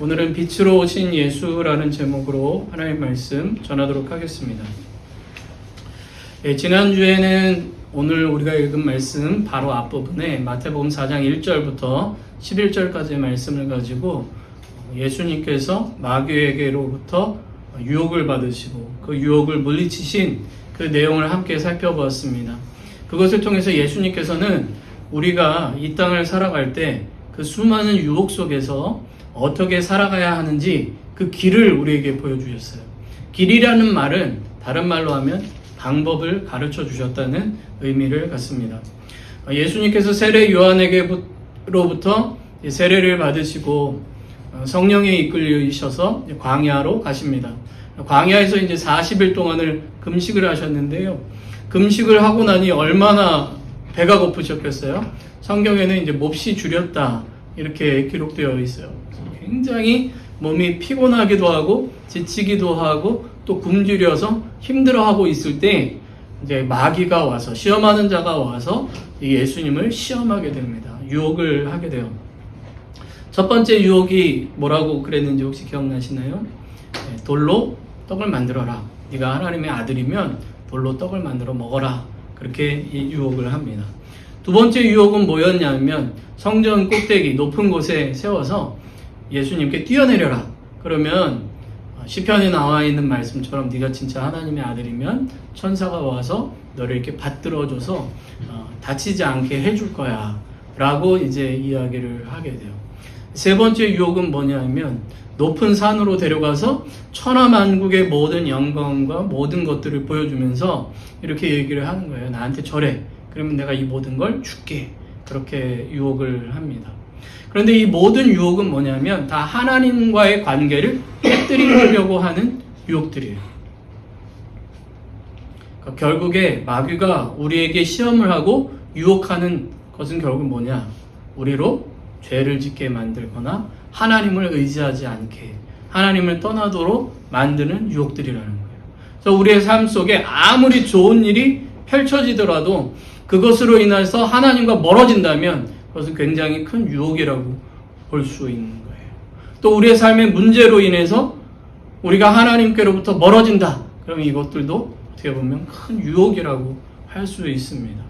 오늘은 빛으로 오신 예수라는 제목으로 하나님의 말씀 전하도록 하겠습니다. 지난주에는 오늘 우리가 읽은 말씀 바로 앞부분에 마태복음 4장 1절부터 11절까지의 말씀을 가지고 예수님께서 마귀에게로부터 유혹을 받으시고 그 유혹을 물리치신 그 내용을 함께 살펴보았습니다. 그것을 통해서 예수님께서는 우리가 이 땅을 살아갈 때 그 수많은 유혹 속에서 어떻게 살아가야 하는지 그 길을 우리에게 보여주셨어요. 길이라는 말은 다른 말로 하면 방법을 가르쳐 주셨다는 의미를 갖습니다. 예수님께서 세례 요한에게로부터 세례를 받으시고 성령에 이끌리셔서 광야로 가십니다. 광야에서 이제 40일 동안을 금식을 하셨는데요. 금식을 하고 나니 얼마나 배가 고프셨겠어요? 성경에는 이제 몹시 줄였다 이렇게 기록되어 있어요. 굉장히 몸이 피곤하기도 하고 지치기도 하고 또 굶주려서 힘들어하고 있을 때 이제 마귀가 와서 시험하는 자가 와서 예수님을 시험하게 됩니다. 유혹을 하게 돼요. 첫 번째 유혹이 뭐라고 그랬는지 혹시 기억나시나요? 돌로 떡을 만들어라. 네가 하나님의 아들이면 돌로 떡을 만들어 먹어라. 그렇게 유혹을 합니다. 두 번째 유혹은 뭐였냐면 성전 꼭대기 높은 곳에 세워서 예수님께 뛰어내려라. 그러면 시편에 나와 있는 말씀처럼 네가 진짜 하나님의 아들이면 천사가 와서 너를 이렇게 받들어줘서 다치지 않게 해줄 거야 라고 이제 이야기를 하게 돼요. 세 번째 유혹은 뭐냐면 높은 산으로 데려가서 천하만국의 모든 영광과 모든 것들을 보여주면서 이렇게 얘기를 하는 거예요. 나한테 절해. 그러면 내가 이 모든 걸 줄게. 그렇게 유혹을 합니다. 그런데 이 모든 유혹은 뭐냐면 다 하나님과의 관계를 깨뜨리려고 하는 유혹들이에요. 그러니까 결국에 마귀가 우리에게 시험을 하고 유혹하는 것은 결국 뭐냐? 우리로 죄를 짓게 만들거나 하나님을 의지하지 않게 하나님을 떠나도록 만드는 유혹들이라는 거예요. 그래서 우리의 삶 속에 아무리 좋은 일이 펼쳐지더라도 그것으로 인해서 하나님과 멀어진다면 그것은 굉장히 큰 유혹이라고 볼 수 있는 거예요. 또 우리의 삶의 문제로 인해서 우리가 하나님께로부터 멀어진다. 그러면 이것들도 어떻게 보면 큰 유혹이라고 할 수 있습니다.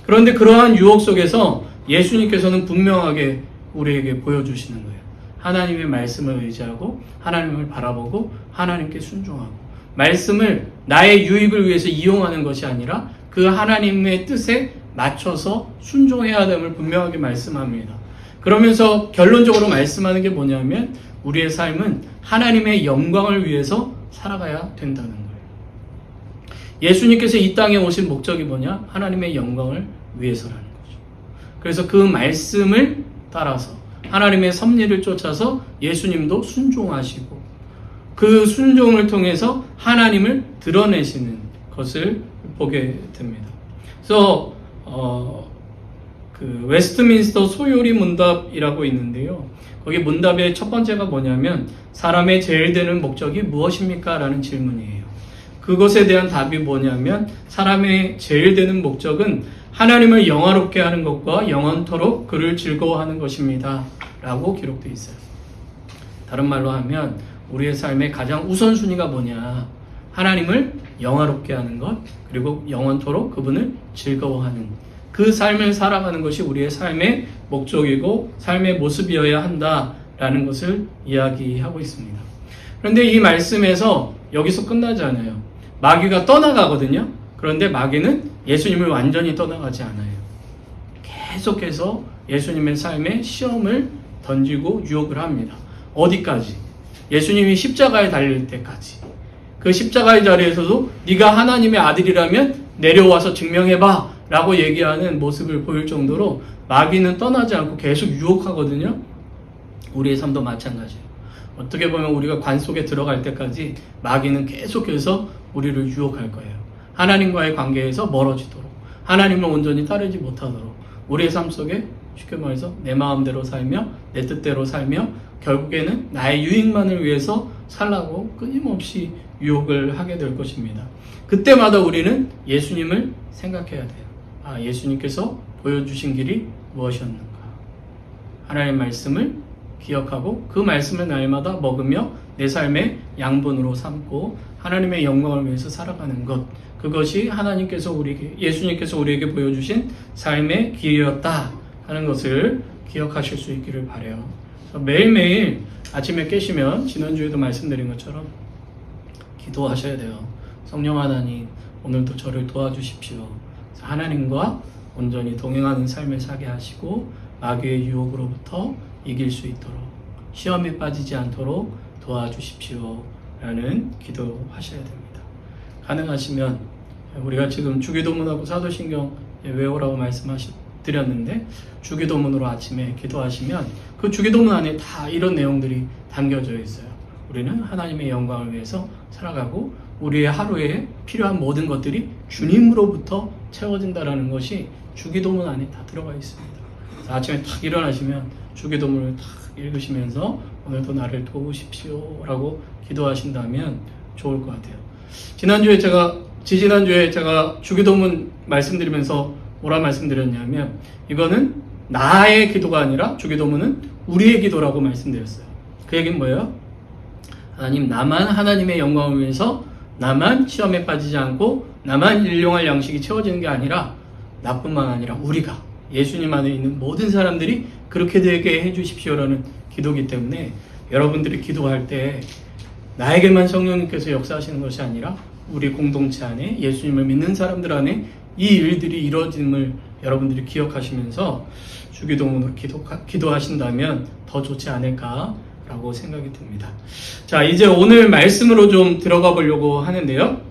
그런데 그러한 유혹 속에서 예수님께서는 분명하게 우리에게 보여주시는 거예요. 하나님의 말씀을 의지하고 하나님을 바라보고 하나님께 순종하고 말씀을 나의 유익을 위해서 이용하는 것이 아니라 그 하나님의 뜻에 맞춰서 순종해야 됨을 분명하게 말씀합니다. 그러면서 결론적으로 말씀하는 게 뭐냐면 우리의 삶은 하나님의 영광을 위해서 살아가야 된다는 거예요. 예수님께서 이 땅에 오신 목적이 뭐냐? 하나님의 영광을 위해서라는 거죠. 그래서 그 말씀을 따라서 하나님의 섭리를 쫓아서 예수님도 순종하시고 그 순종을 통해서 하나님을 드러내시는 것을 보게 됩니다. 그래서 그 웨스트민스터 소요리 문답이라고 있는데요. 거기 문답의 첫 번째가 뭐냐면 사람의 제일 되는 목적이 무엇입니까? 라는 질문이에요. 그것에 대한 답이 뭐냐면 사람의 제일 되는 목적은 하나님을 영화롭게 하는 것과 영원토록 그를 즐거워하는 것입니다. 라고 기록되어 있어요. 다른 말로 하면 우리의 삶의 가장 우선순위가 뭐냐? 하나님을 영화롭게 하는 것, 그리고 영원토록 그분을 즐거워하는 그 삶을 살아가는 것이 우리의 삶의 목적이고 삶의 모습이어야 한다라는 것을 이야기하고 있습니다. 그런데 이 말씀에서 여기서 끝나지 않아요. 마귀가 떠나가거든요. 그런데 마귀는 예수님을 완전히 떠나가지 않아요. 계속해서 예수님의 삶에 시험을 던지고 유혹을 합니다. 어디까지? 예수님이 십자가에 달릴 때까지. 그 십자가의 자리에서도 네가 하나님의 아들이라면 내려와서 증명해봐 라고 얘기하는 모습을 보일 정도로 마귀는 떠나지 않고 계속 유혹하거든요. 우리의 삶도 마찬가지예요. 어떻게 보면 우리가 관 속에 들어갈 때까지 마귀는 계속해서 우리를 유혹할 거예요. 하나님과의 관계에서 멀어지도록, 하나님을 온전히 따르지 못하도록 우리의 삶 속에 쉽게 말해서 내 마음대로 살며 내 뜻대로 살며 결국에는 나의 유익만을 위해서 살라고 끊임없이 유혹을 하게 될 것입니다. 그때마다 우리는 예수님을 생각해야 돼요. 예수님께서 보여주신 길이 무엇이었는가? 하나님의 말씀을 기억하고 그 말씀을 날마다 먹으며 내 삶의 양분으로 삼고 하나님의 영광을 위해서 살아가는 것, 그것이 하나님께서 우리에게, 예수님께서 우리에게 보여주신 삶의 길이었다 하는 것을 기억하실 수 있기를 바라요. 매일매일 아침에 깨시면 지난주에도 말씀드린 것처럼 기도하셔야 돼요. 성령 하나님, 오늘도 저를 도와주십시오. 하나님과 온전히 동행하는 삶을 살게 하시고 마귀의 유혹으로부터 이길 수 있도록, 시험에 빠지지 않도록 도와주십시오 라는 기도하셔야 됩니다. 가능하시면 우리가 지금 주기도문하고 사도신경 외우라고 말씀드렸는데 주기도문으로 아침에 기도하시면 그 주기도문 안에 다 이런 내용들이 담겨져 있어요. 우리는 하나님의 영광을 위해서 살아가고 우리의 하루에 필요한 모든 것들이 주님으로부터 채워진다는 것이 주기도문 안에 다 들어가 있습니다. 그래서 아침에 탁 일어나시면 주기도문을 탁 읽으시면서 오늘도 나를 도우십시오 라고 기도하신다면 좋을 것 같아요. 지지난주에 제가 주기도문 말씀드리면서 뭐라 말씀드렸냐면, 이거는 나의 기도가 아니라 주기도문은 우리의 기도라고 말씀드렸어요. 그 얘기는 뭐예요? 하나님, 나만 하나님의 영광을 위해서, 나만 시험에 빠지지 않고 나만 일용할 양식이 채워지는 게 아니라 나뿐만 아니라 우리가, 예수님 안에 있는 모든 사람들이 그렇게 되게 해주십시오라는 기도이기 때문에 여러분들이 기도할 때 나에게만 성령님께서 역사하시는 것이 아니라 우리 공동체 안에, 예수님을 믿는 사람들 안에 이 일들이 이루어짐을 여러분들이 기억하시면서 주기도문으로 기도하신다면 더 좋지 않을까라고 생각이 듭니다. 자, 이제 오늘 말씀으로 좀 들어가 보려고 하는데요.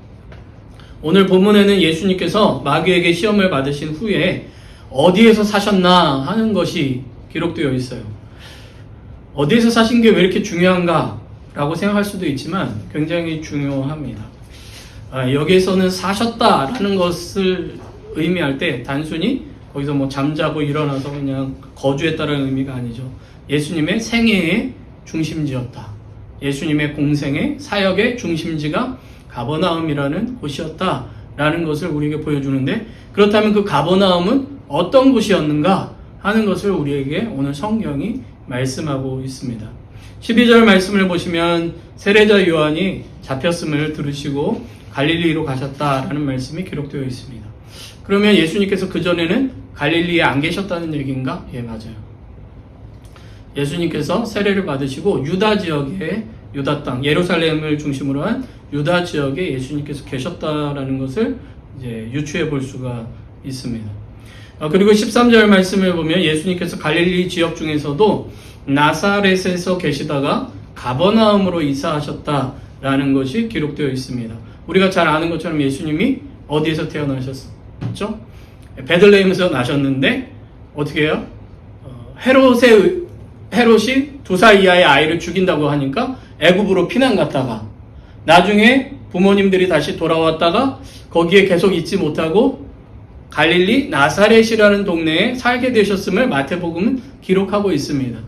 오늘 본문에는 예수님께서 마귀에게 시험을 받으신 후에 어디에서 사셨나 하는 것이 기록되어 있어요. 어디에서 사신 게 왜 이렇게 중요한가 라고 생각할 수도 있지만 굉장히 중요합니다. 여기에서는 사셨다라는 것을 의미할 때 단순히 거기서 뭐 잠자고 일어나서 그냥 거주했다라는 의미가 아니죠. 예수님의 생애의 중심지였다. 예수님의 공생의 사역의 중심지가 가버나움이라는 곳이었다라는 것을 우리에게 보여주는데, 그렇다면 그 가버나움은 어떤 곳이었는가 하는 것을 우리에게 오늘 성경이 말씀하고 있습니다. 12절 말씀을 보시면 세례자 요한이 잡혔음을 들으시고 갈릴리로 가셨다라는 말씀이 기록되어 있습니다. 그러면 예수님께서 그전에는 갈릴리에 안 계셨다는 얘기인가? 예, 맞아요. 예수님께서 세례를 받으시고 유다 지역에, 유다 땅, 예루살렘을 중심으로 한 유다 지역에 예수님께서 계셨다라는 것을 이제 유추해 볼 수가 있습니다. 그리고 13절 말씀을 보면 예수님께서 갈릴리 지역 중에서도 나사렛에서 계시다가 가버나움으로 이사하셨다라는 것이 기록되어 있습니다. 우리가 잘 아는 것처럼 예수님이 어디에서 태어나셨죠? 베들레헴에서 나셨는데 어떻게 해요? 헤롯이 2살 이하의 아이를 죽인다고 하니까 애굽으로 피난 갔다가 나중에 부모님들이 다시 돌아왔다가 거기에 계속 있지 못하고 갈릴리 나사렛이라는 동네에 살게 되셨음을 마태복음은 기록하고 있습니다.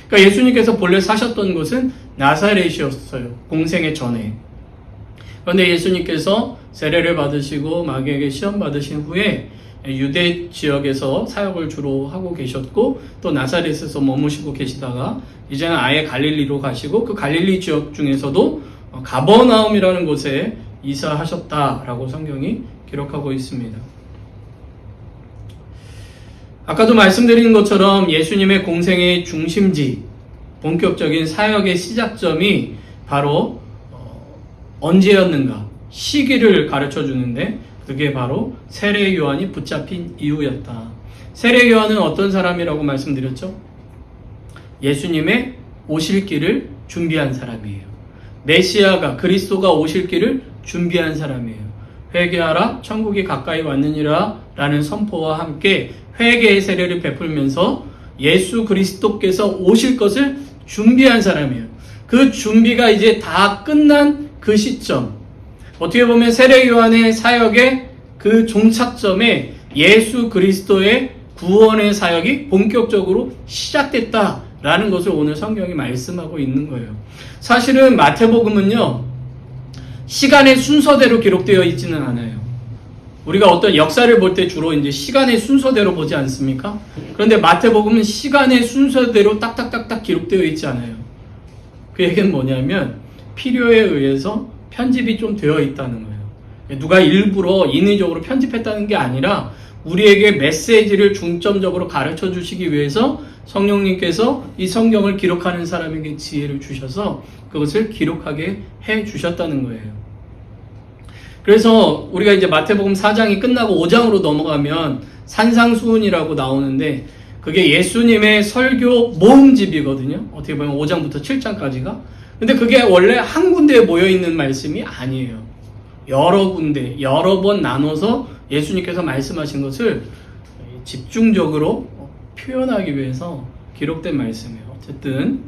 그러니까 예수님께서 본래 사셨던 곳은 나사렛이었어요. 공생의 전에. 그런데 예수님께서 세례를 받으시고 마귀에게 시험 받으신 후에 유대 지역에서 사역을 주로 하고 계셨고 또 나사렛에서 머무시고 계시다가 이제는 아예 갈릴리로 가시고 그 갈릴리 지역 중에서도 가버나움이라는 곳에 이사하셨다라고 성경이 기록하고 있습니다. 아까도 말씀드린 것처럼 예수님의 공생의 중심지, 본격적인 사역의 시작점이 바로 언제였는가, 시기를 가르쳐 주는데 그게 바로 세례 요한이 붙잡힌 이후였다. 세례 요한은 어떤 사람이라고 말씀드렸죠? 예수님의 오실 길을 준비한 사람이에요. 메시아가, 그리스도가 오실 길을 준비한 사람이에요. 회개하라, 천국이 가까이 왔느니라 라는 선포와 함께 회개의 세례를 베풀면서 예수 그리스도께서 오실 것을 준비한 사람이에요. 그 준비가 이제 다 끝난 그 시점, 어떻게 보면 세례 요한의 사역의 그 종착점에 예수 그리스도의 구원의 사역이 본격적으로 시작됐다라는 것을 오늘 성경이 말씀하고 있는 거예요. 사실은 마태복음은요, 시간의 순서대로 기록되어 있지는 않아요. 우리가 어떤 역사를 볼 때 주로 이제 시간의 순서대로 보지 않습니까? 그런데 마태복음은 시간의 순서대로 딱딱딱딱 기록되어 있지 않아요. 그 얘기는 뭐냐면 필요에 의해서 편집이 좀 되어 있다는 거예요. 누가 일부러 인위적으로 편집했다는 게 아니라 우리에게 메시지를 중점적으로 가르쳐 주시기 위해서 성령님께서 이 성경을 기록하는 사람에게 지혜를 주셔서 그것을 기록하게 해 주셨다는 거예요. 그래서 우리가 이제 마태복음 4장이 끝나고 5장으로 넘어가면 산상수훈이라고 나오는데 그게 예수님의 설교 모음집이거든요. 어떻게 보면 5장부터 7장까지가. 근데 그게 원래 한 군데에 모여있는 말씀이 아니에요. 여러 군데, 여러 번 나눠서 예수님께서 말씀하신 것을 집중적으로 표현하기 위해서 기록된 말씀이에요. 어쨌든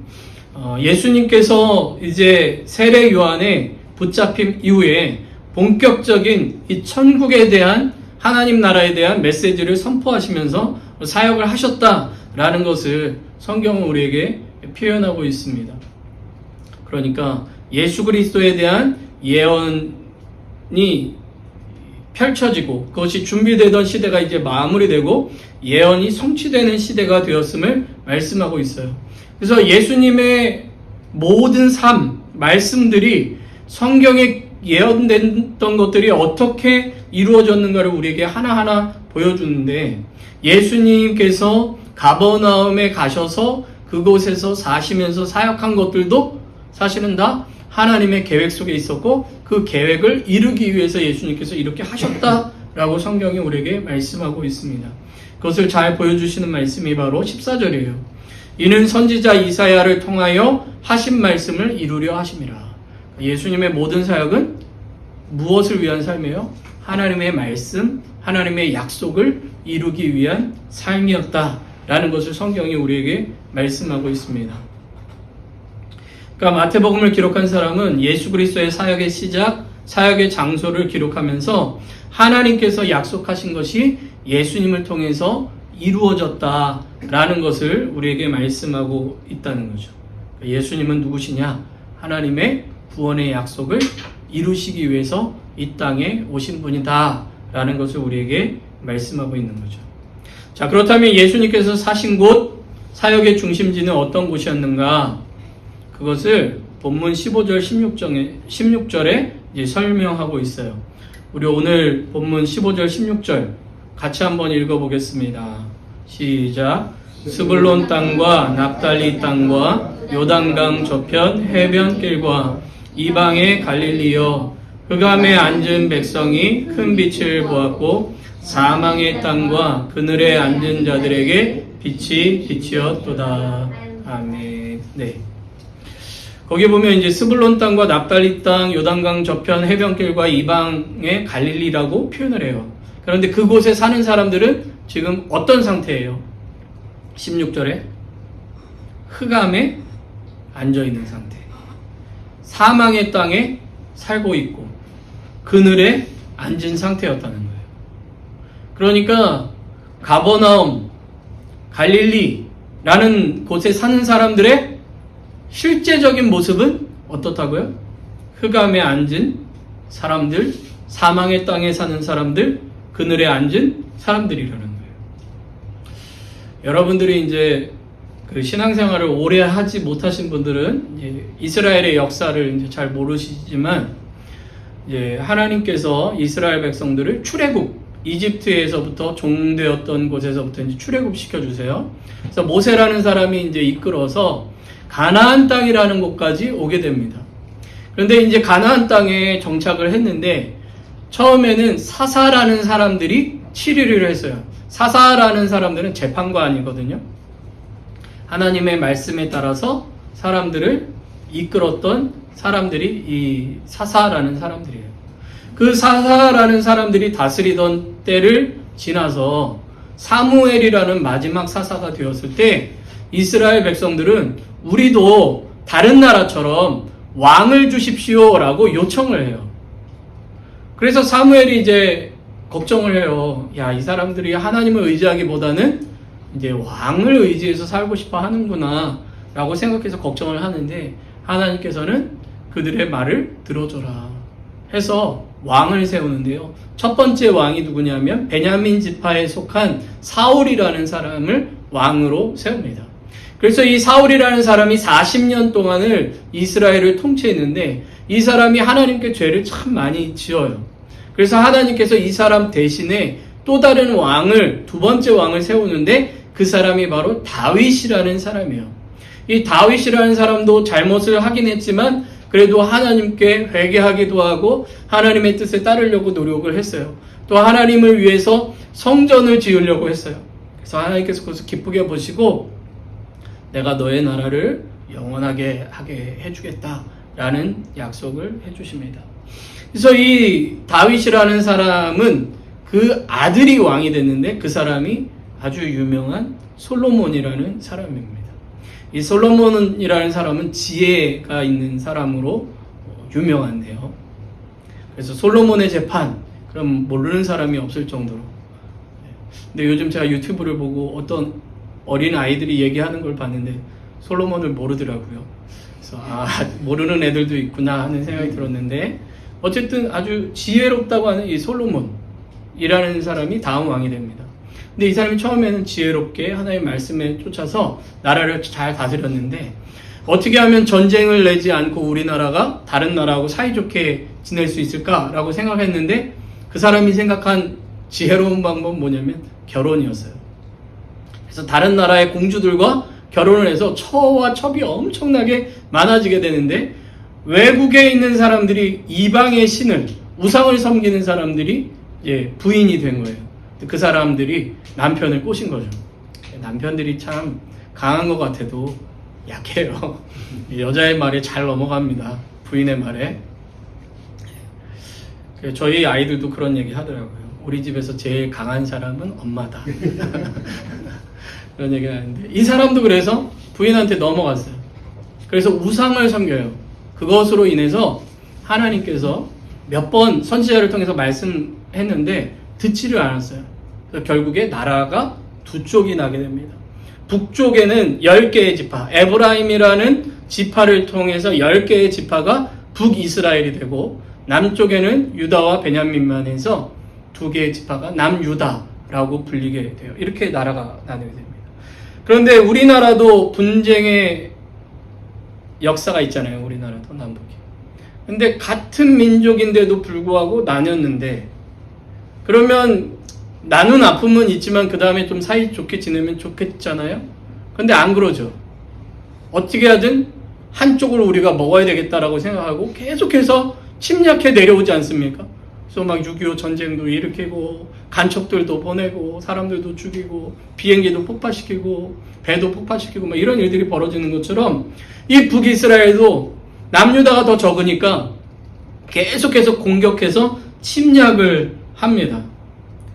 예수님께서 이제 세례 요한의 붙잡힘 이후에 본격적인 이 천국에 대한 하나님 나라에 대한 메시지를 선포하시면서 사역을 하셨다라는 것을 성경은 우리에게 표현하고 있습니다. 그러니까 예수 그리스도에 대한 예언이 펼쳐지고 그것이 준비되던 시대가 이제 마무리되고 예언이 성취되는 시대가 되었음을 말씀하고 있어요. 그래서 예수님의 모든 삶, 말씀들이 성경에 예언됐던 것들이 어떻게 이루어졌는가를 우리에게 하나하나 보여주는데 예수님께서 가버나움에 가셔서 그곳에서 사시면서 사역한 것들도 사실은 다 하나님의 계획 속에 있었고 그 계획을 이루기 위해서 예수님께서 이렇게 하셨다라고 성경이 우리에게 말씀하고 있습니다. 그것을 잘 보여주시는 말씀이 바로 14절이에요. 이는 선지자 이사야를 통하여 하신 말씀을 이루려 하심이라. 예수님의 모든 사역은 무엇을 위한 삶이에요? 하나님의 말씀, 하나님의 약속을 이루기 위한 삶이었다라는 것을 성경이 우리에게 말씀하고 있습니다. 그러니까 마태복음을 기록한 사람은 예수 그리스도의 사역의 시작, 사역의 장소를 기록하면서 하나님께서 약속하신 것이 예수님을 통해서 이루어졌다라는 것을 우리에게 말씀하고 있다는 거죠. 예수님은 누구시냐? 하나님의 구원의 약속을 이루시기 위해서 이 땅에 오신 분이다 라는 것을 우리에게 말씀하고 있는 거죠. 자, 그렇다면 예수님께서 사신 곳, 사역의 중심지는 어떤 곳이었는가? 그것을 본문 15절, 16절에 이제 설명하고 있어요. 우리 오늘 본문 15절, 16절 같이 한번 읽어보겠습니다. 시작. 스불론 땅과 납달리 땅과 요단강 저편 해변길과 이방의 갈릴리여 흑암에 앉은 백성이 큰 빛을 보았고 사망의 땅과 그늘에 앉은 자들에게 빛이 비치었도다. 아멘. 네. 거기 보면 이제 스불론 땅과 납달리 땅, 요단강 저편 해변길과 이방의 갈릴리라고 표현을 해요. 그런데 그곳에 사는 사람들은 지금 어떤 상태예요? 16절에 흑암에 앉아있는 상태. 사망의 땅에 살고 있고 그늘에 앉은 상태였다는 거예요. 그러니까 가버나움, 갈릴리라는 곳에 사는 사람들의 실제적인 모습은 어떻다고요? 흑암에 앉은 사람들, 사망의 땅에 사는 사람들, 그늘에 앉은 사람들이라는 거예요. 여러분들이 이제 그 신앙생활을 오래 하지 못하신 분들은 이제 이스라엘의 역사를 이제 잘 모르시지만 이제 하나님께서 이스라엘 백성들을 출애굽, 이집트에서부터 종되었던 곳에서부터 이제 출애굽 시켜주세요. 그래서 모세라는 사람이 이제 이끌어서 가나안 땅이라는 곳까지 오게 됩니다. 그런데 이제 가나안 땅에 정착을 했는데 처음에는 사사라는 사람들이 치리를 했어요. 사사라는 사람들은 재판관이거든요. 하나님의 말씀에 따라서 사람들을 이끌었던 사람들이 이 사사라는 사람들이에요. 그 사사라는 사람들이 다스리던 때를 지나서 사무엘이라는 마지막 사사가 되었을 때 이스라엘 백성들은 우리도 다른 나라처럼 왕을 주십시오라고 요청을 해요. 그래서 사무엘이 이제 걱정을 해요. 야, 이 사람들이 하나님을 의지하기보다는 이제 왕을 의지해서 살고 싶어 하는구나 라고 생각해서 걱정을 하는데 하나님께서는 그들의 말을 들어줘라 해서 왕을 세우는데요. 첫 번째 왕이 누구냐면 베냐민 지파에 속한 사울이라는 사람을 왕으로 세웁니다. 그래서 이 사울이라는 사람이 40년 동안을 이스라엘을 통치했는데 이 사람이 하나님께 죄를 참 많이 지어요. 그래서 하나님께서 이 사람 대신에 또 다른 왕을, 두 번째 왕을 세우는데 그 사람이 바로 다윗이라는 사람이에요. 이 다윗이라는 사람도 잘못을 하긴 했지만 그래도 하나님께 회개하기도 하고 하나님의 뜻에 따르려고 노력을 했어요. 또 하나님을 위해서 성전을 지으려고 했어요. 그래서 하나님께서 그것을 기쁘게 보시고 내가 너의 나라를 영원하게 하게 해주겠다라는 약속을 해주십니다. 그래서 이 다윗이라는 사람은 그 아들이 왕이 됐는데 그 사람이 아주 유명한 솔로몬이라는 사람입니다. 이 솔로몬이라는 사람은 지혜가 있는 사람으로 유명한데요. 그래서 솔로몬의 재판, 그럼 모르는 사람이 없을 정도로. 근데 요즘 제가 유튜브를 보고 어떤 어린 아이들이 얘기하는 걸 봤는데 솔로몬을 모르더라고요. 그래서 모르는 애들도 있구나 하는 생각이 들었는데 어쨌든 아주 지혜롭다고 하는 이 솔로몬이라는 사람이 다음 왕이 됩니다. 근데 이 사람이 처음에는 지혜롭게 하나님의 말씀에 쫓아서 나라를 잘 다스렸는데 어떻게 하면 전쟁을 내지 않고 우리나라가 다른 나라하고 사이좋게 지낼 수 있을까라고 생각했는데 그 사람이 생각한 지혜로운 방법은 뭐냐면 결혼이었어요. 그래서 다른 나라의 공주들과 결혼을 해서 처와 첩이 엄청나게 많아지게 되는데 외국에 있는 사람들이 이방의 신을, 우상을 섬기는 사람들이 부인이 된 거예요. 그 사람들이 남편을 꼬신 거죠. 남편들이 참 강한 것 같아도 약해요. 여자의 말에 잘 넘어갑니다. 부인의 말에. 저희 아이들도 그런 얘기 하더라고요. 우리 집에서 제일 강한 사람은 엄마다. 그런 얘기 하는데 이 사람도 그래서 부인한테 넘어갔어요. 그래서 우상을 섬겨요. 그것으로 인해서 하나님께서 몇 번 선지자를 통해서 말씀했는데 듣지를 않았어요. 그래서 결국에 나라가 두 쪽이 나게 됩니다. 북쪽에는 10개의 지파, 에브라임이라는 지파를 통해서 10개의 지파가 북이스라엘이 되고 남쪽에는 유다와 베냐민만 해서 2개의 지파가 남유다라고 불리게 돼요. 이렇게 나라가 나뉘게 됩니다. 그런데 우리나라도 분쟁의 역사가 있잖아요. 우리나라도 남북이. 근데 같은 민족인데도 불구하고 나뉘었는데 그러면 나눈 아픔은 있지만 그 다음에 좀 사이좋게 지내면 좋겠잖아요. 근데 안 그러죠. 어떻게 하든 한쪽을 우리가 먹어야 되겠다라고 생각하고 계속해서 침략해 내려오지 않습니까? 그래서 막 6.25 전쟁도 일으키고 간첩들도 보내고 사람들도 죽이고 비행기도 폭파시키고 배도 폭파시키고 막 이런 일들이 벌어지는 것처럼 이 북이스라엘도 남유다가 더 적으니까 계속해서 공격해서 침략을 합니다.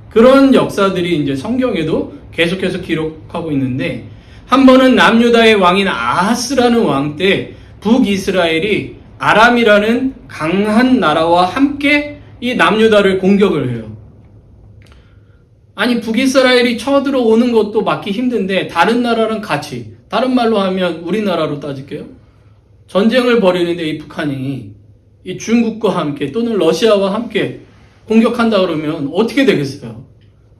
그런 역사들이 이제 성경에도 계속해서 기록하고 있는데 한 번은 남유다의 왕인 아하스라는 왕 때 북이스라엘이 아람이라는 강한 나라와 함께 이 남유다를 공격을 해요. 아니 북이스라엘이 쳐들어오는 것도 막기 힘든데 다른 나라랑 같이, 다른 말로 하면 우리나라로 따질게요. 전쟁을 벌이는데 이 북한이 이 중국과 함께 또는 러시아와 함께 공격한다 그러면 어떻게 되겠어요?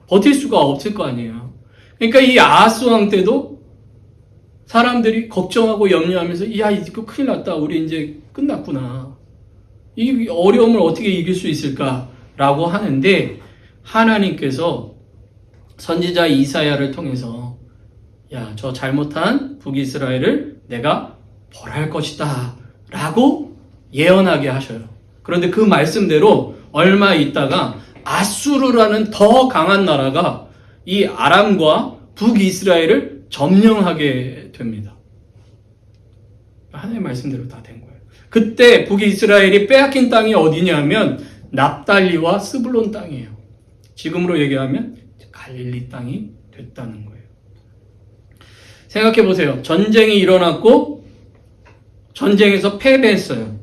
버틸 수가 없을 거 아니에요. 그러니까 이 아하스 왕 때도 사람들이 걱정하고 염려하면서 야 이거 큰일 났다. 우리 이제 끝났구나. 이 어려움을 어떻게 이길 수 있을까라고 하는데 하나님께서 선지자 이사야를 통해서 야, 저 잘못한 북이스라엘을 내가 벌할 것이다 라고 예언하게 하셔요. 그런데 그 말씀대로 얼마 있다가 아수르라는 더 강한 나라가 이 아람과 북이스라엘을 점령하게 됩니다. 하나님의 말씀대로 다 된 거예요. 그때 북이스라엘이 빼앗긴 땅이 어디냐면 납달리와 스불론 땅이에요. 지금으로 얘기하면 갈릴리 땅이 됐다는 거예요. 생각해 보세요. 전쟁이 일어났고 전쟁에서 패배했어요.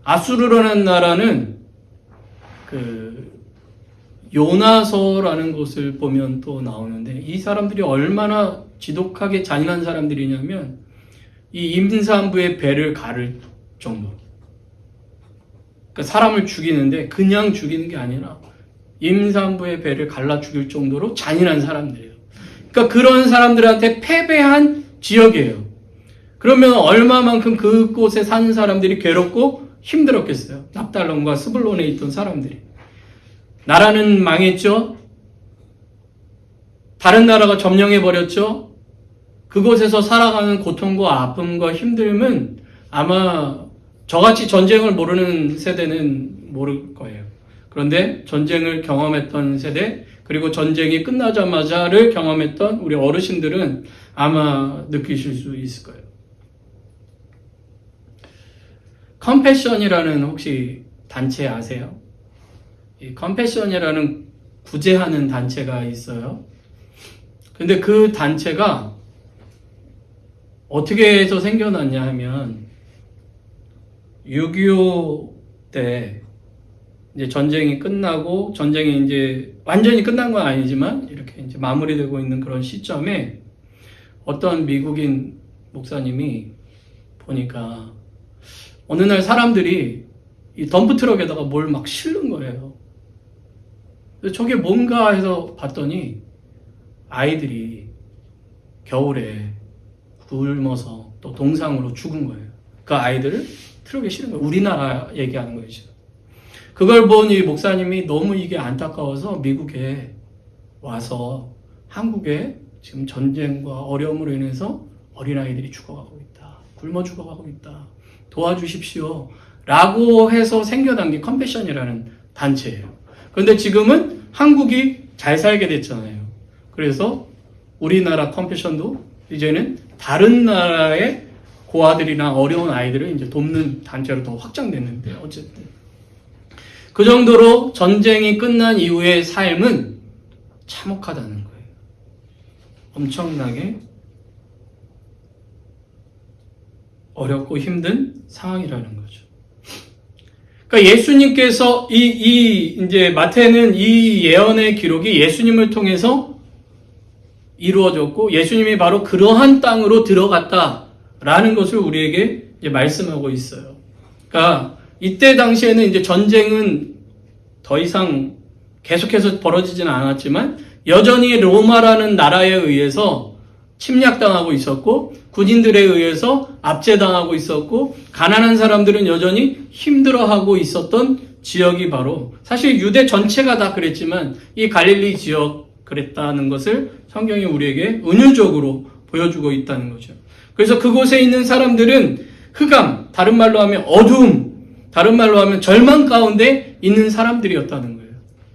아수르라는 나라는 요나서라는 곳을 보면 또 나오는데 이 사람들이 얼마나 지독하게 잔인한 사람들이냐면 이 임산부의 배를 가를 정도. 그러니까 사람을 죽이는데 그냥 죽이는 게 아니라 임산부의 배를 갈라 죽일 정도로 잔인한 사람들이에요. 그러니까 그런 사람들한테 패배한 지역이에요. 그러면 얼마만큼 그곳에 사는 사람들이 괴롭고 힘들었겠어요. 납달론과 스불론에 있던 사람들이. 나라는 망했죠. 다른 나라가 점령해버렸죠. 그곳에서 살아가는 고통과 아픔과 힘듦은 아마 저같이 전쟁을 모르는 세대는 모를 거예요. 그런데 전쟁을 경험했던 세대, 그리고 전쟁이 끝나자마자를 경험했던 우리 어르신들은 아마 느끼실 수 있을 거예요. 컴패션이라는 혹시 단체 아세요? 이 컴패션이라는 구제하는 단체가 있어요. 근데 그 단체가 어떻게 해서 생겨났냐 하면 6.25 때 이제 전쟁이 끝나고 전쟁이 이제 완전히 끝난 건 아니지만 이렇게 이제 마무리되고 있는 그런 시점에 어떤 미국인 목사님이 보니까 어느 날 사람들이 이 덤프트럭에다가 뭘 막 실는 거예요. 저게 뭔가 해서 봤더니 아이들이 겨울에 굶어서 또 동상으로 죽은 거예요. 그 아이들을 트럭에 실은 거예요. 우리나라 얘기하는 거예요, 지금. 그걸 본 이 목사님이 너무 이게 안타까워서 미국에 와서 한국에 지금 전쟁과 어려움으로 인해서 어린아이들이 죽어가고 있다. 굶어 죽어가고 있다. 도와주십시오. 라고 해서 생겨난 게 컴패션이라는 단체예요. 그런데 지금은 한국이 잘 살게 됐잖아요. 그래서 우리나라 컴패션도 이제는 다른 나라의 고아들이나 어려운 아이들을 이제 돕는 단체로 더 확장됐는데, 어쨌든. 그 정도로 전쟁이 끝난 이후의 삶은 참혹하다는 거예요. 엄청나게 어렵고 힘든 상황이라는 거죠. 그러니까 예수님께서 이제 마태는 이 예언의 기록이 예수님을 통해서 이루어졌고 예수님이 바로 그러한 땅으로 들어갔다라는 것을 우리에게 이제 말씀하고 있어요. 그러니까 이때 당시에는 이제 전쟁은 더 이상 계속해서 벌어지지는 않았지만 여전히 로마라는 나라에 의해서 침략당하고 있었고 군인들에 의해서 압제당하고 있었고 가난한 사람들은 여전히 힘들어하고 있었던 지역이 바로 사실 유대 전체가 다 그랬지만 이 갈릴리 지역 그랬다는 것을 성경이 우리에게 은유적으로 보여주고 있다는 거죠. 그래서 그곳에 있는 사람들은 흑암, 다른 말로 하면 어두움, 다른 말로 하면 절망 가운데 있는 사람들이었다는 거예요.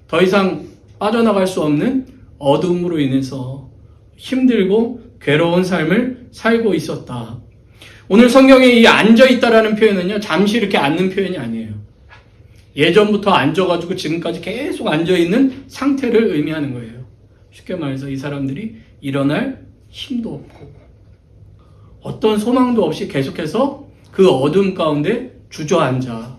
더 이상 빠져나갈 수 없는 어두움으로 인해서 힘들고 괴로운 삶을 살고 있었다. 오늘 성경에 이 앉아있다라는 표현은요, 잠시 이렇게 앉는 표현이 아니에요. 예전부터 앉아가지고 지금까지 계속 앉아있는 상태를 의미하는 거예요. 쉽게 말해서 이 사람들이 일어날 힘도 없고 어떤 소망도 없이 계속해서 그 어둠 가운데 주저앉아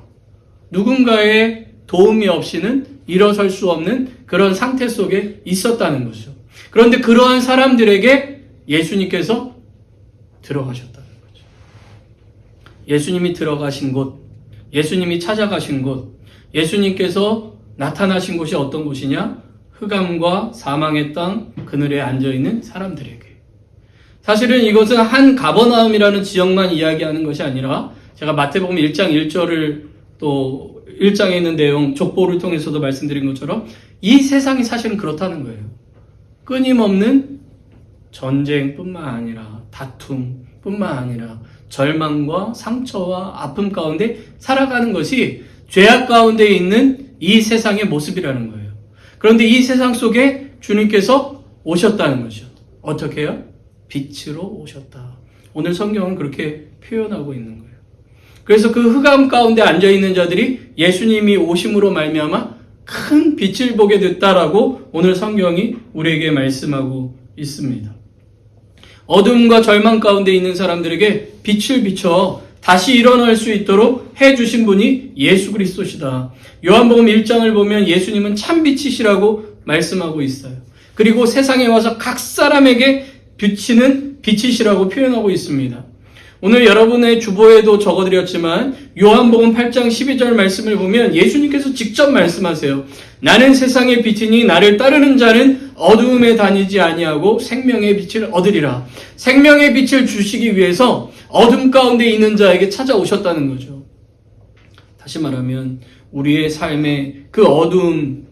누군가의 도움이 없이는 일어설 수 없는 그런 상태 속에 있었다는 거죠. 그런데 그러한 사람들에게 예수님께서 들어가셨다는 거죠. 예수님이 들어가신 곳, 예수님이 찾아가신 곳, 예수님께서 나타나신 곳이 어떤 곳이냐? 흑암과 사망의 땅 그늘에 앉아있는 사람들에게. 사실은 이것은 한 가버나움이라는 지역만 이야기하는 것이 아니라 제가 마태복음 1장 1절을 또 1장에 있는 내용 족보를 통해서도 말씀드린 것처럼 이 세상이 사실은 그렇다는 거예요. 끊임없는 전쟁뿐만 아니라 다툼뿐만 아니라 절망과 상처와 아픔 가운데 살아가는 것이 죄악 가운데 있는 이 세상의 모습이라는 거예요. 그런데 이 세상 속에 주님께서 오셨다는 거죠. 어떻게 해요? 빛으로 오셨다. 오늘 성경은 그렇게 표현하고 있는 거예요. 그래서 그 흑암 가운데 앉아있는 자들이 예수님이 오심으로 말미암아 큰 빛을 보게 됐다라고 오늘 성경이 우리에게 말씀하고 있습니다. 어둠과 절망 가운데 있는 사람들에게 빛을 비춰 다시 일어날 수 있도록 해주신 분이 예수 그리스도시다. 요한복음 1장을 보면 예수님은 참 빛이시라고 말씀하고 있어요. 그리고 세상에 와서 각 사람에게 비치는 빛이시라고 표현하고 있습니다. 오늘 여러분의 주보에도 적어드렸지만 요한복음 8장 12절 말씀을 보면 예수님께서 직접 말씀하세요. 나는 세상의 빛이니 나를 따르는 자는 어두움에 다니지 아니하고 생명의 빛을 얻으리라. 생명의 빛을 주시기 위해서 어둠 가운데 있는 자에게 찾아오셨다는 거죠. 다시 말하면 우리의 삶의 그 어두움,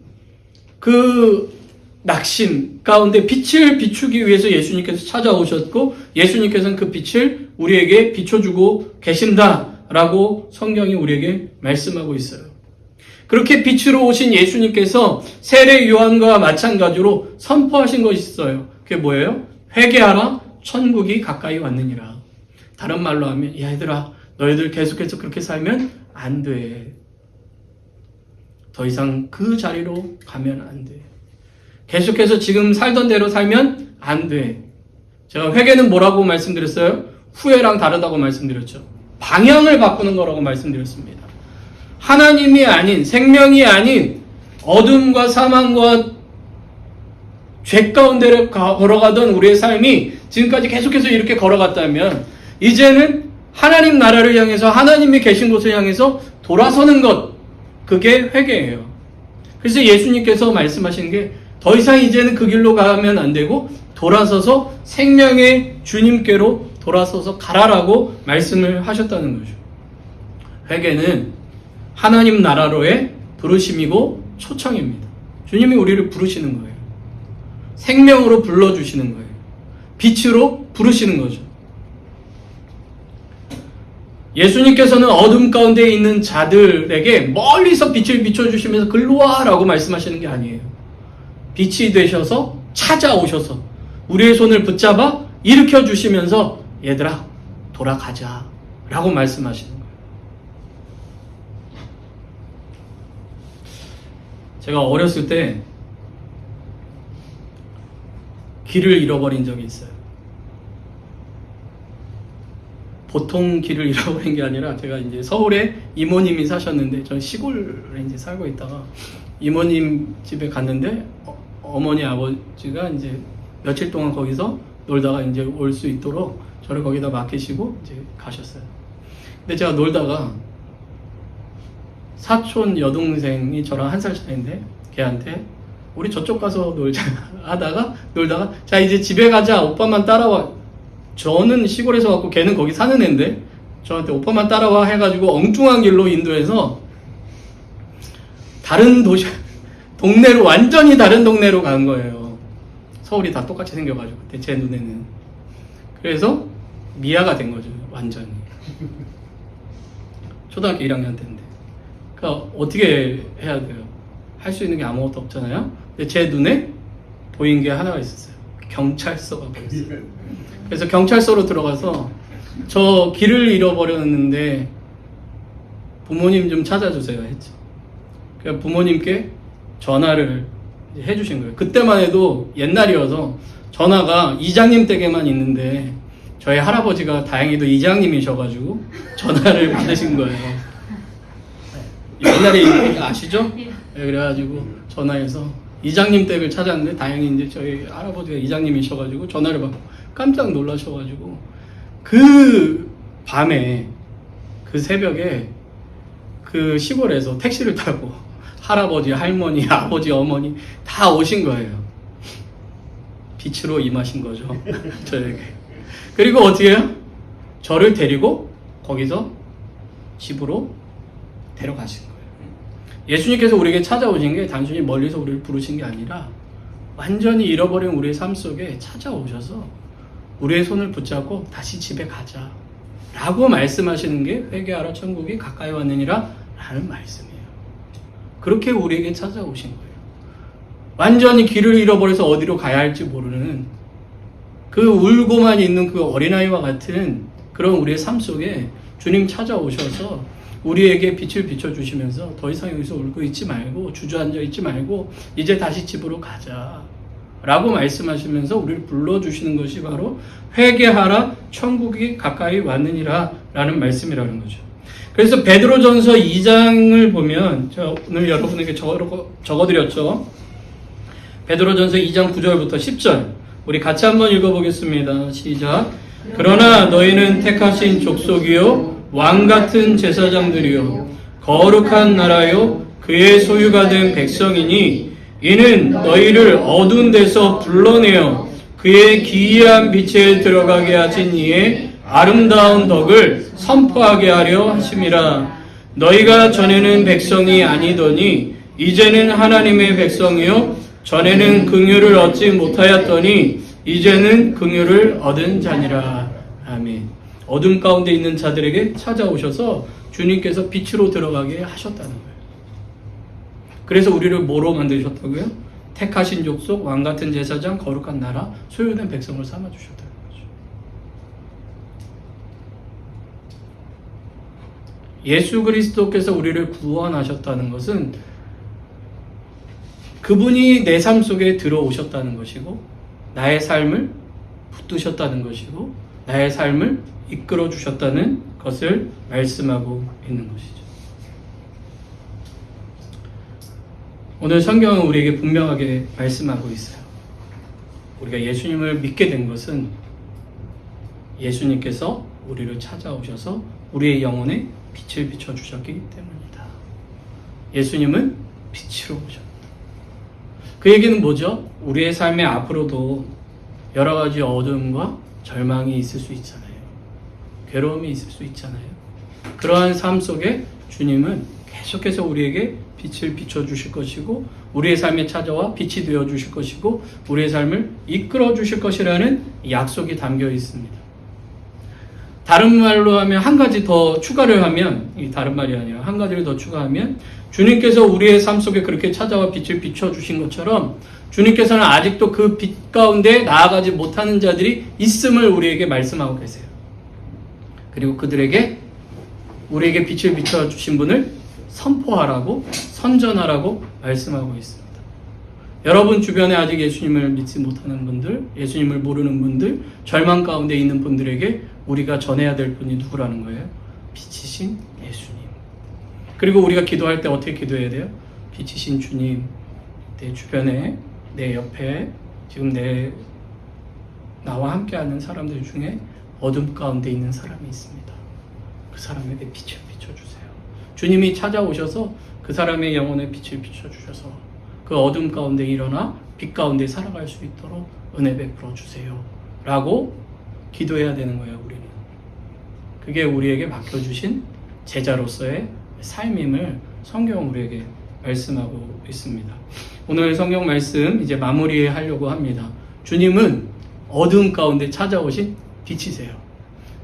그 낙심 가운데 빛을 비추기 위해서 예수님께서 찾아오셨고 예수님께서는 그 빛을 우리에게 비춰주고 계신다라고 성경이 우리에게 말씀하고 있어요. 그렇게 빛으로 오신 예수님께서 세례 요한과 마찬가지로 선포하신 것이 있어요. 그게 뭐예요? 회개하라, 천국이 가까이 왔느니라. 다른 말로 하면 야 얘들아 너희들 계속해서 그렇게 살면 안 돼. 더 이상 그 자리로 가면 안 돼. 계속해서 지금 살던 대로 살면 안 돼. 제가 회개는 뭐라고 말씀드렸어요? 후회랑 다르다고 말씀드렸죠. 방향을 바꾸는 거라고 말씀드렸습니다. 하나님이 아닌, 생명이 아닌 어둠과 사망과 죄 가운데를 걸어가던 우리의 삶이 지금까지 계속해서 이렇게 걸어갔다면 이제는 하나님 나라를 향해서 하나님이 계신 곳을 향해서 돌아서는 것, 그게 회개예요. 그래서 예수님께서 말씀하신 게 더 이상 이제는 그 길로 가면 안 되고 돌아서서 생명의 주님께로 돌아서서 가라라고 말씀을 하셨다는 거죠. 회개는 하나님 나라로의 부르심이고 초청입니다. 주님이 우리를 부르시는 거예요. 생명으로 불러주시는 거예요. 빛으로 부르시는 거죠. 예수님께서는 어둠 가운데 있는 자들에게 멀리서 빛을 비춰주시면서 글로 와라고 말씀하시는 게 아니에요. 빛이 되셔서 찾아오셔서 우리의 손을 붙잡아 일으켜 주시면서 얘들아 돌아가자 라고 말씀하시는 거예요. 제가 어렸을 때 길을 잃어버린 적이 있어요. 보통 길을 잃어버린 게 아니라 제가 이제 서울에 이모님이 사셨는데 전 시골에 이제 살고 있다가 이모님 집에 갔는데 어머니 아버지가 이제 며칠 동안 거기서 놀다가 이제 올 수 있도록 저를 거기다 맡기시고 이제 가셨어요. 근데 제가 놀다가 사촌 여동생이 저랑 1살 차이인데 걔한테 우리 저쪽 가서 놀자 하다가 놀다가 자 이제 집에 가자 오빠만 따라와. 저는 시골에서 왔고 걔는 거기 사는 애인데 저한테 오빠만 따라와 해가지고 엉뚱한 길로 인도해서 다른 도시 동네로 완전히 다른 동네로 간 거예요. 서울이 다 똑같이 생겨가지고 그때 제 눈에는. 그래서 미아가 된 거죠. 완전히. 초등학교 1학년 때인데. 그러니까 어떻게 해야 돼요? 할 수 있는 게 아무것도 없잖아요. 근데 제 눈에 보인 게 하나가 있었어요. 경찰서가 보였어요. 그래서 경찰서로 들어가서 저 길을 잃어버렸는데 부모님 좀 찾아주세요 했죠. 그러니까 부모님께 전화를 해주신 거예요. 그때만 해도 옛날이어서 전화가 이장님 댁에만 있는데 저희 할아버지가 다행히도 이장님이셔가지고 전화를 받으신 거예요. 옛날에 아시죠? 네, 그래가지고 전화해서 이장님 댁을 찾았는데 다행히 이제 저희 할아버지가 이장님이셔가지고 전화를 받고 깜짝 놀라셔가지고 그 밤에 그 새벽에 그 시골에서 택시를 타고 할아버지, 할머니, 아버지, 어머니 다 오신 거예요. 빛으로 임하신 거죠. 저에게. 그리고 어떻게 해요? 저를 데리고 거기서 집으로 데려가신 거예요. 예수님께서 우리에게 찾아오신 게 단순히 멀리서 우리를 부르신 게 아니라 완전히 잃어버린 우리의 삶 속에 찾아오셔서 우리의 손을 붙잡고 다시 집에 가자 라고 말씀하시는 게 회개하라 천국이 가까이 왔느니라 라는 말씀이에요. 그렇게 우리에게 찾아오신 거예요. 완전히 길을 잃어버려서 어디로 가야 할지 모르는 그 울고만 있는 그 어린아이와 같은 그런 우리의 삶 속에 주님 찾아오셔서 우리에게 빛을 비춰주시면서 더 이상 여기서 울고 있지 말고 주저앉아 있지 말고 이제 다시 집으로 가자 라고 말씀하시면서 우리를 불러주시는 것이 바로 회개하라 천국이 가까이 왔느니라 라는 말씀이라는 거죠. 그래서 베드로전서 2장을 보면 제가 오늘 여러분에게 적어드렸죠. 베드로전서 2장 9절부터 10절 우리 같이 한번 읽어보겠습니다. 시작. 그러나 너희는 택하신 족속이요 왕같은 제사장들이요 거룩한 나라요 그의 소유가 된 백성이니 이는 너희를 어두운 데서 불러내어 그의 기이한 빛에 들어가게 하신 이의 아름다운 덕을 선포하게 하려 하심이라. 너희가 전에는 백성이 아니더니 이제는 하나님의 백성이요 전에는 긍휼을 얻지 못하였더니 이제는 긍휼을 얻은 자니라. 아멘. 어둠 가운데 있는 자들에게 찾아오셔서 주님께서 빛으로 들어가게 하셨다는 거예요. 그래서 우리를 뭐로 만드셨다고요? 택하신 족속, 왕같은 제사장, 거룩한 나라, 소유된 백성을 삼아주셨다는 거죠. 예수 그리스도께서 우리를 구원하셨다는 것은 그분이 내 삶 속에 들어오셨다는 것이고 나의 삶을 붙드셨다는 것이고 나의 삶을 이끌어 주셨다는 것을 말씀하고 있는 것이죠. 오늘 성경은 우리에게 분명하게 말씀하고 있어요. 우리가 예수님을 믿게 된 것은 예수님께서 우리를 찾아오셔서 우리의 영혼에 빛을 비춰주셨기 때문이다. 예수님은 빛으로 오셨다. 그 얘기는 뭐죠? 우리의 삶에 앞으로도 여러 가지 어둠과 절망이 있을 수 있잖아요. 괴로움이 있을 수 있잖아요. 그러한 삶 속에 주님은 계속해서 우리에게 빛을 비춰주실 것이고 우리의 삶에 찾아와 빛이 되어주실 것이고 우리의 삶을 이끌어 주실 것이라는 약속이 담겨 있습니다. 다른 말로 하면 한 가지 더 추가를 하면, 이 다른 말이 아니라 한 가지를 더 추가하면 주님께서 우리의 삶 속에 그렇게 찾아와 빛을 비춰주신 것처럼 주님께서는 아직도 그 빛 가운데 나아가지 못하는 자들이 있음을 우리에게 말씀하고 계세요. 그리고 그들에게 우리에게 빛을 비춰주신 분을 선포하라고, 선전하라고 말씀하고 있습니다. 여러분 주변에 아직 예수님을 믿지 못하는 분들, 예수님을 모르는 분들, 절망 가운데 있는 분들에게 우리가 전해야 될 분이 누구라는 거예요? 빛이신 예수님. 그리고 우리가 기도할 때 어떻게 기도해야 돼요? 빛이신 주님, 내 주변에, 내 옆에, 지금 나와 함께하는 사람들 중에 어둠 가운데 있는 사람이 있습니다. 그 사람에게 빛을 비춰주세요. 주님이 찾아오셔서 그 사람의 영혼에 빛을 비춰주셔서 그 어둠 가운데 일어나 빛 가운데 살아갈 수 있도록 은혜 베풀어 주세요. 라고 기도해야 되는 거예요, 우리는. 그게 우리에게 맡겨주신 제자로서의 삶임을 성경은 우리에게 말씀하고 있습니다. 오늘 성경 말씀 이제 마무리하려고 합니다. 주님은 어두운 가운데 찾아오신 빛이세요.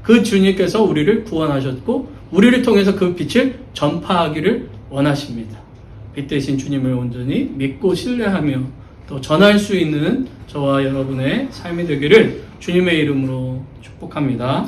그 주님께서 우리를 구원하셨고 우리를 통해서 그 빛을 전파하기를 원하십니다. 빛 대신 주님을 온전히 믿고 신뢰하며 또 전할 수 있는 저와 여러분의 삶이 되기를 주님의 이름으로 축복합니다.